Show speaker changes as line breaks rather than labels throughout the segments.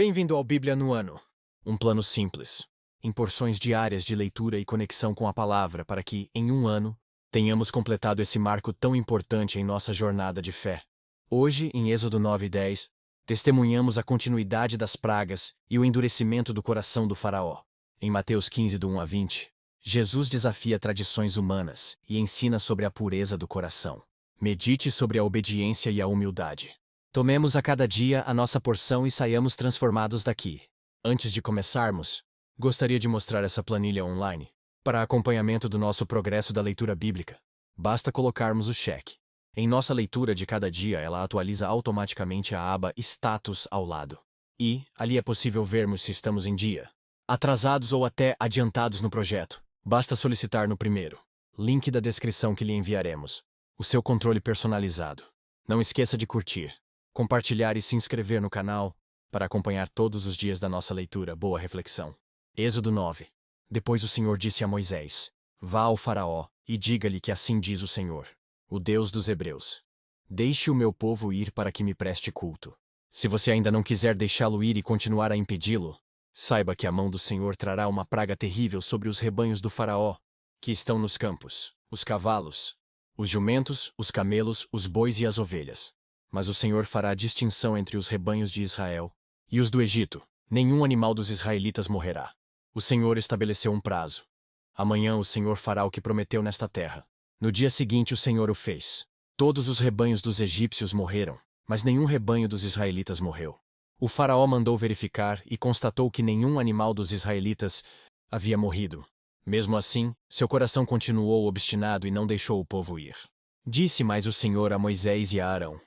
Bem-vindo ao Bíblia no Ano. Um plano simples, em porções diárias de leitura e conexão com a palavra para que, em um ano, tenhamos completado esse marco tão importante em nossa jornada de fé. Hoje, em Êxodo 9:10, testemunhamos a continuidade das pragas e o endurecimento do coração do faraó. Em Mateus 15, do 1 a 20, Jesus desafia tradições humanas e ensina sobre a pureza do coração. Medite sobre a obediência e a humildade. Tomemos a cada dia a nossa porção e saiamos transformados daqui. Antes de começarmos, gostaria de mostrar essa planilha online. Para acompanhamento do nosso progresso da leitura bíblica, basta colocarmos o cheque. Em nossa leitura de cada dia, ela atualiza automaticamente a aba Status ao lado. E, ali é possível vermos se estamos em dia, atrasados ou até adiantados no projeto. Basta solicitar no primeiro link da descrição que lhe enviaremos o seu controle personalizado. Não esqueça de curtir, compartilhar e se inscrever no canal para acompanhar todos os dias da nossa leitura. Boa reflexão. Êxodo 9. Depois o Senhor disse a Moisés: Vá ao Faraó e diga-lhe que assim diz o Senhor, o Deus dos Hebreus: Deixe o meu povo ir para que me preste culto. Se você ainda não quiser deixá-lo ir e continuar a impedi-lo, saiba que a mão do Senhor trará uma praga terrível sobre os rebanhos do Faraó, que estão nos campos, os cavalos, os jumentos, os camelos, os bois e as ovelhas. Mas o Senhor fará distinção entre os rebanhos de Israel e os do Egito. Nenhum animal dos israelitas morrerá. O Senhor estabeleceu um prazo. Amanhã o Senhor fará o que prometeu nesta terra. No dia seguinte o Senhor o fez. Todos os rebanhos dos egípcios morreram, mas nenhum rebanho dos israelitas morreu. O faraó mandou verificar e constatou que nenhum animal dos israelitas havia morrido. Mesmo assim, seu coração continuou obstinado e não deixou o povo ir. Disse mais o Senhor a Moisés e a Arão: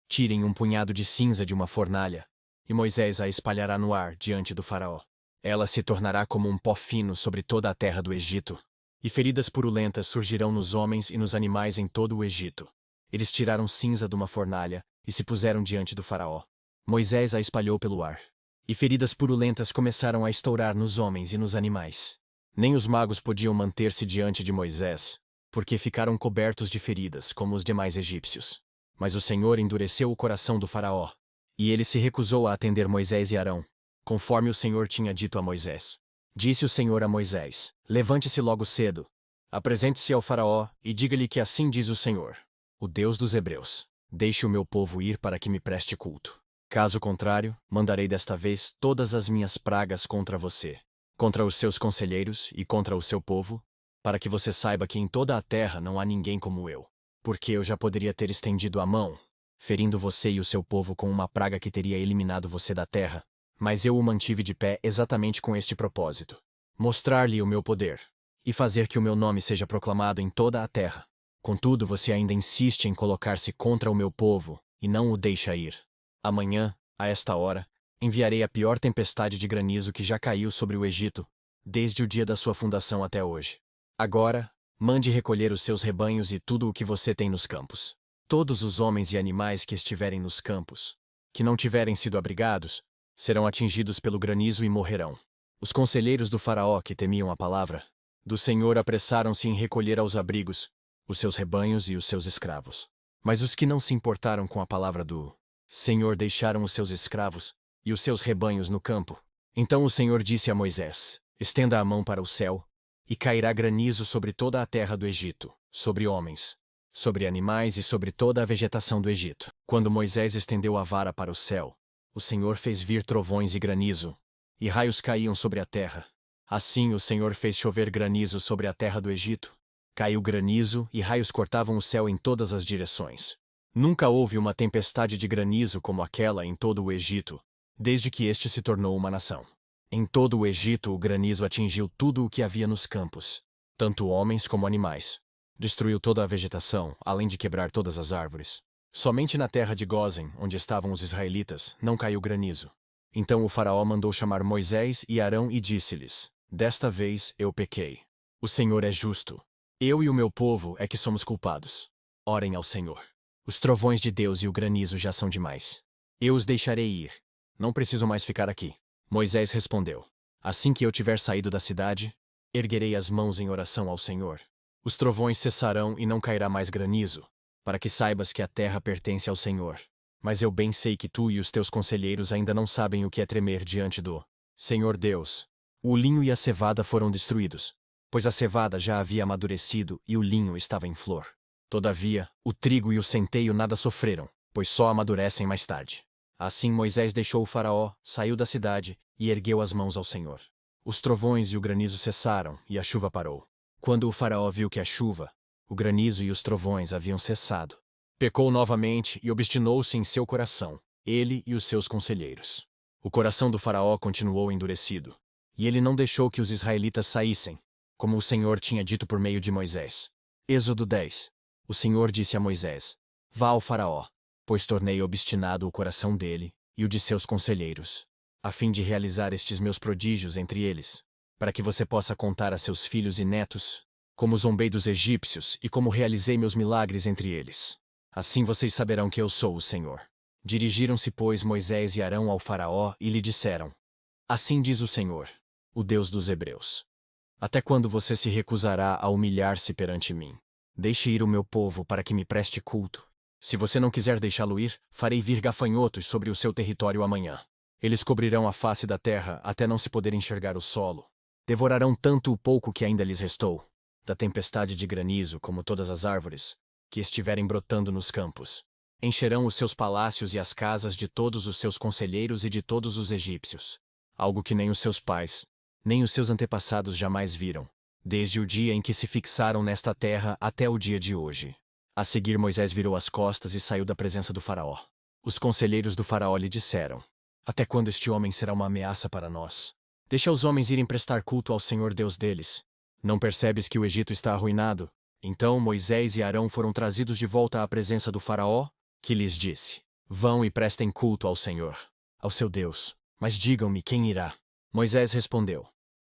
Tirem um punhado de cinza de uma fornalha, e Moisés a espalhará no ar diante do faraó. Ela se tornará como um pó fino sobre toda a terra do Egito, e feridas purulentas surgirão nos homens e nos animais em todo o Egito. Eles tiraram cinza de uma fornalha e se puseram diante do faraó. Moisés a espalhou pelo ar, e feridas purulentas começaram a estourar nos homens e nos animais. Nem os magos podiam manter-se diante de Moisés, porque ficaram cobertos de feridas, como os demais egípcios. Mas o Senhor endureceu o coração do faraó, e ele se recusou a atender Moisés e Arão, conforme o Senhor tinha dito a Moisés. Disse o Senhor a Moisés: Levante-se logo cedo, apresente-se ao faraó e diga-lhe que assim diz o Senhor, o Deus dos Hebreus: Deixe o meu povo ir para que me preste culto. Caso contrário, mandarei desta vez todas as minhas pragas contra você, contra os seus conselheiros e contra o seu povo, para que você saiba que em toda a terra não há ninguém como eu. Porque eu já poderia ter estendido a mão, ferindo você e o seu povo com uma praga que teria eliminado você da terra, mas eu o mantive de pé exatamente com este propósito: mostrar-lhe o meu poder, e fazer que o meu nome seja proclamado em toda a terra. Contudo, você ainda insiste em colocar-se contra o meu povo, e não o deixa ir. Amanhã, a esta hora, enviarei a pior tempestade de granizo que já caiu sobre o Egito, desde o dia da sua fundação até hoje. Agora, mande recolher os seus rebanhos e tudo o que você tem nos campos. Todos os homens e animais que estiverem nos campos, que não tiverem sido abrigados, serão atingidos pelo granizo e morrerão. Os conselheiros do faraó que temiam a palavra do Senhor apressaram-se em recolher aos abrigos os seus rebanhos e os seus escravos. Mas os que não se importaram com a palavra do Senhor deixaram os seus escravos e os seus rebanhos no campo. Então o Senhor disse a Moisés: Estenda a mão para o céu, e cairá granizo sobre toda a terra do Egito, sobre homens, sobre animais e sobre toda a vegetação do Egito. Quando Moisés estendeu a vara para o céu, o Senhor fez vir trovões e granizo, e raios caíam sobre a terra. Assim o Senhor fez chover granizo sobre a terra do Egito. Caiu granizo e raios cortavam o céu em todas as direções. Nunca houve uma tempestade de granizo como aquela em todo o Egito, desde que este se tornou uma nação. Em todo o Egito o granizo atingiu tudo o que havia nos campos, tanto homens como animais. Destruiu toda a vegetação, além de quebrar todas as árvores. Somente na terra de Gósen, onde estavam os israelitas, não caiu granizo. Então o faraó mandou chamar Moisés e Arão e disse-lhes: Desta vez eu pequei. O Senhor é justo. Eu e o meu povo é que somos culpados. Orem ao Senhor. Os trovões de Deus e o granizo já são demais. Eu os deixarei ir. Não preciso mais ficar aqui. Moisés respondeu: Assim que eu tiver saído da cidade, erguerei as mãos em oração ao Senhor. Os trovões cessarão e não cairá mais granizo, para que saibas que a terra pertence ao Senhor. Mas eu bem sei que tu e os teus conselheiros ainda não sabem o que é tremer diante do Senhor Deus. O linho e a cevada foram destruídos, pois a cevada já havia amadurecido e o linho estava em flor. Todavia, o trigo e o centeio nada sofreram, pois só amadurecem mais tarde. Assim Moisés deixou o faraó, saiu da cidade e ergueu as mãos ao Senhor. Os trovões e o granizo cessaram e a chuva parou. Quando o faraó viu que a chuva, o granizo e os trovões haviam cessado, pecou novamente e obstinou-se em seu coração, ele e os seus conselheiros. O coração do faraó continuou endurecido, e ele não deixou que os israelitas saíssem, como o Senhor tinha dito por meio de Moisés. Êxodo 10. O Senhor disse a Moisés: Vá ao faraó, pois tornei obstinado o coração dele e o de seus conselheiros, a fim de realizar estes meus prodígios entre eles, para que você possa contar a seus filhos e netos, como zombei dos egípcios e como realizei meus milagres entre eles. Assim vocês saberão que eu sou o Senhor. Dirigiram-se, pois, Moisés e Arão ao faraó e lhe disseram: Assim diz o Senhor, o Deus dos Hebreus: Até quando você se recusará a humilhar-se perante mim? Deixe ir o meu povo para que me preste culto. Se você não quiser deixá-lo ir, farei vir gafanhotos sobre o seu território amanhã. Eles cobrirão a face da terra até não se poder enxergar o solo. Devorarão tanto o pouco que ainda lhes restou, da tempestade de granizo como todas as árvores que estiverem brotando nos campos. Encherão os seus palácios e as casas de todos os seus conselheiros e de todos os egípcios, algo que nem os seus pais, nem os seus antepassados jamais viram, desde o dia em que se fixaram nesta terra até o dia de hoje. A seguir Moisés virou as costas e saiu da presença do faraó. Os conselheiros do faraó lhe disseram: Até quando este homem será uma ameaça para nós? Deixa os homens irem prestar culto ao Senhor Deus deles. Não percebes que o Egito está arruinado? Então Moisés e Arão foram trazidos de volta à presença do faraó, que lhes disse: Vão e prestem culto ao Senhor, ao seu Deus. Mas digam-me quem irá. Moisés respondeu: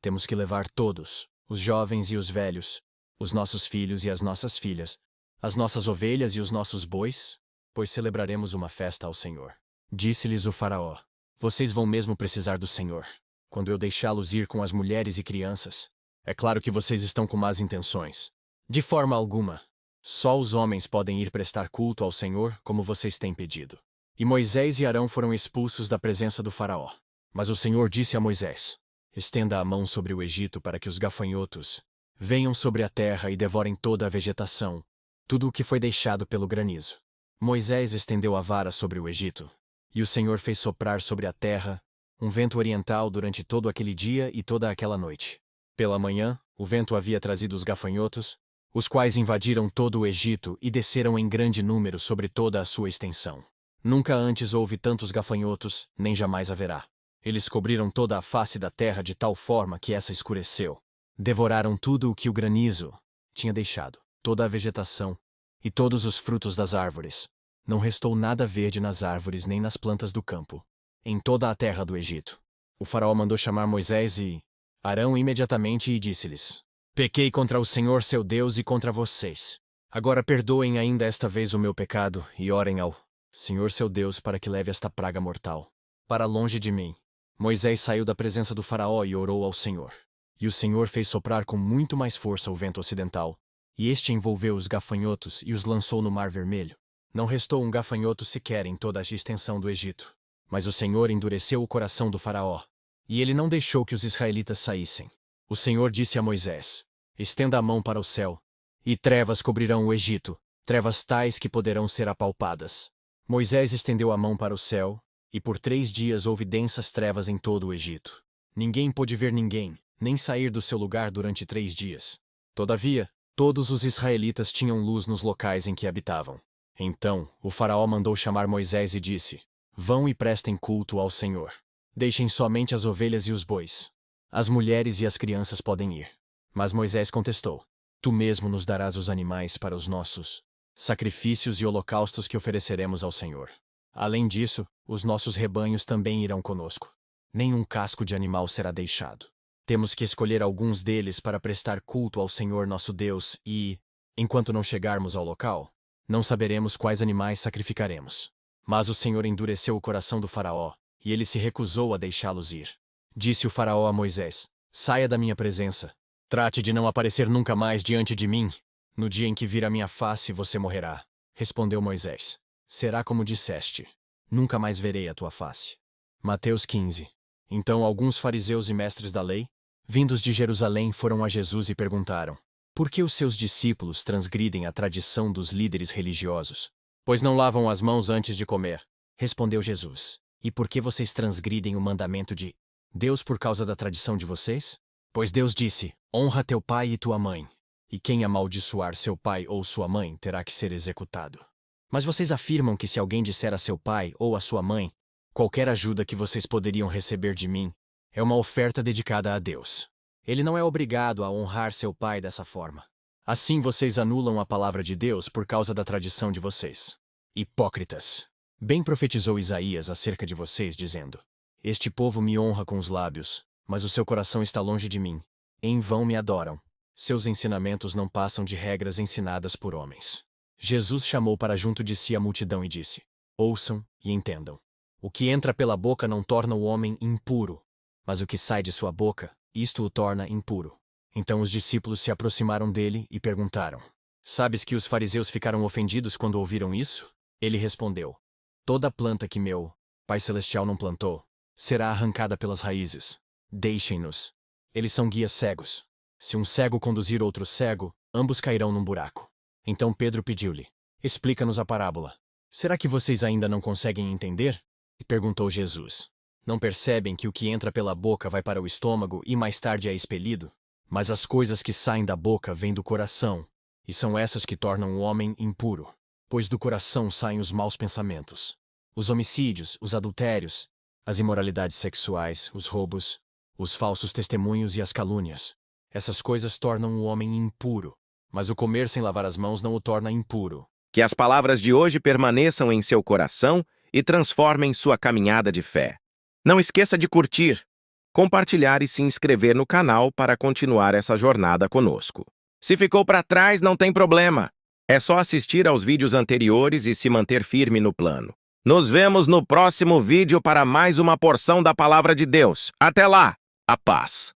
Temos que levar todos, os jovens e os velhos, os nossos filhos e as nossas filhas, as nossas ovelhas e os nossos bois, pois celebraremos uma festa ao Senhor. Disse-lhes o faraó: Vocês vão mesmo precisar do Senhor, quando eu deixá-los ir com as mulheres e crianças. É claro que vocês estão com más intenções. De forma alguma. Só os homens podem ir prestar culto ao Senhor, como vocês têm pedido. E Moisés e Arão foram expulsos da presença do faraó. Mas o Senhor disse a Moisés: Estenda a mão sobre o Egito para que os gafanhotos venham sobre a terra e devorem toda a vegetação, tudo o que foi deixado pelo granizo. Moisés estendeu a vara sobre o Egito, e o Senhor fez soprar sobre a terra um vento oriental durante todo aquele dia e toda aquela noite. Pela manhã, o vento havia trazido os gafanhotos, os quais invadiram todo o Egito e desceram em grande número sobre toda a sua extensão. Nunca antes houve tantos gafanhotos, nem jamais haverá. Eles cobriram toda a face da terra de tal forma que essa escureceu. Devoraram tudo o que o granizo tinha deixado, toda a vegetação e todos os frutos das árvores. Não restou nada verde nas árvores nem nas plantas do campo, em toda a terra do Egito. O faraó mandou chamar Moisés e Arão imediatamente e disse-lhes: Pequei contra o Senhor seu Deus e contra vocês. Agora perdoem ainda esta vez o meu pecado e orem ao Senhor seu Deus para que leve esta praga mortal para longe de mim. Moisés saiu da presença do faraó e orou ao Senhor. E o Senhor fez soprar com muito mais força o vento ocidental, e este envolveu os gafanhotos e os lançou no Mar Vermelho. Não restou um gafanhoto sequer em toda a extensão do Egito. Mas o Senhor endureceu o coração do faraó, e ele não deixou que os israelitas saíssem. O Senhor disse a Moisés: Estenda a mão para o céu, e trevas cobrirão o Egito, trevas tais que poderão ser apalpadas. Moisés estendeu a mão para o céu, e por 3 dias houve densas trevas em todo o Egito. Ninguém pôde ver ninguém, nem sair do seu lugar durante 3 dias. Todavia, todos os israelitas tinham luz nos locais em que habitavam. Então, o faraó mandou chamar Moisés e disse: Vão e prestem culto ao Senhor. Deixem somente as ovelhas e os bois. As mulheres e as crianças podem ir. Mas Moisés contestou: Tu mesmo nos darás os animais para os nossos sacrifícios e holocaustos que ofereceremos ao Senhor. Além disso, os nossos rebanhos também irão conosco. Nenhum casco de animal será deixado. Temos que escolher alguns deles para prestar culto ao Senhor nosso Deus e, enquanto não chegarmos ao local, não saberemos quais animais sacrificaremos. Mas o Senhor endureceu o coração do faraó, e ele se recusou a deixá-los ir. Disse o faraó a Moisés: Saia da minha presença. Trate de não aparecer nunca mais diante de mim. No dia em que vir a minha face, você morrerá. Respondeu Moisés: será como disseste. Nunca mais verei a tua face. Mateus 15. Então alguns fariseus e mestres da lei, vindos de Jerusalém, foram a Jesus e perguntaram: por que os seus discípulos transgridem a tradição dos líderes religiosos? Pois não lavam as mãos antes de comer. Respondeu Jesus: e por que vocês transgridem o mandamento de Deus por causa da tradição de vocês? Pois Deus disse: honra teu pai e tua mãe. E quem amaldiçoar seu pai ou sua mãe terá que ser executado. Mas vocês afirmam que se alguém disser a seu pai ou a sua mãe: qualquer ajuda que vocês poderiam receber de mim é uma oferta dedicada a Deus. Ele não é obrigado a honrar seu pai dessa forma. Assim vocês anulam a palavra de Deus por causa da tradição de vocês. Hipócritas! Bem profetizou Isaías acerca de vocês, dizendo: este povo me honra com os lábios, mas o seu coração está longe de mim. Em vão me adoram. Seus ensinamentos não passam de regras ensinadas por homens. Jesus chamou para junto de si a multidão e disse: ouçam e entendam. O que entra pela boca não torna o homem impuro, mas o que sai de sua boca, isto o torna impuro. Então os discípulos se aproximaram dele e perguntaram: sabes que os fariseus ficaram ofendidos quando ouviram isso? Ele respondeu: toda planta que meu Pai Celestial não plantou, será arrancada pelas raízes. Deixem-nos. Eles são guias cegos. Se um cego conduzir outro cego, ambos cairão num buraco. Então Pedro pediu-lhe: explica-nos a parábola. Será que vocês ainda não conseguem entender? E perguntou Jesus: não percebem que o que entra pela boca vai para o estômago e mais tarde é expelido? Mas as coisas que saem da boca vêm do coração, e são essas que tornam o homem impuro. Pois do coração saem os maus pensamentos, os homicídios, os adultérios, as imoralidades sexuais, os roubos, os falsos testemunhos e as calúnias. Essas coisas tornam o homem impuro, mas o comer sem lavar as mãos não o torna impuro.
Que as palavras de hoje permaneçam em seu coração e transformem sua caminhada de fé. Não esqueça de curtir, compartilhar e se inscrever no canal para continuar essa jornada conosco. Se ficou para trás, não tem problema. É só assistir aos vídeos anteriores e se manter firme no plano. Nos vemos no próximo vídeo para mais uma porção da Palavra de Deus. Até lá! A paz!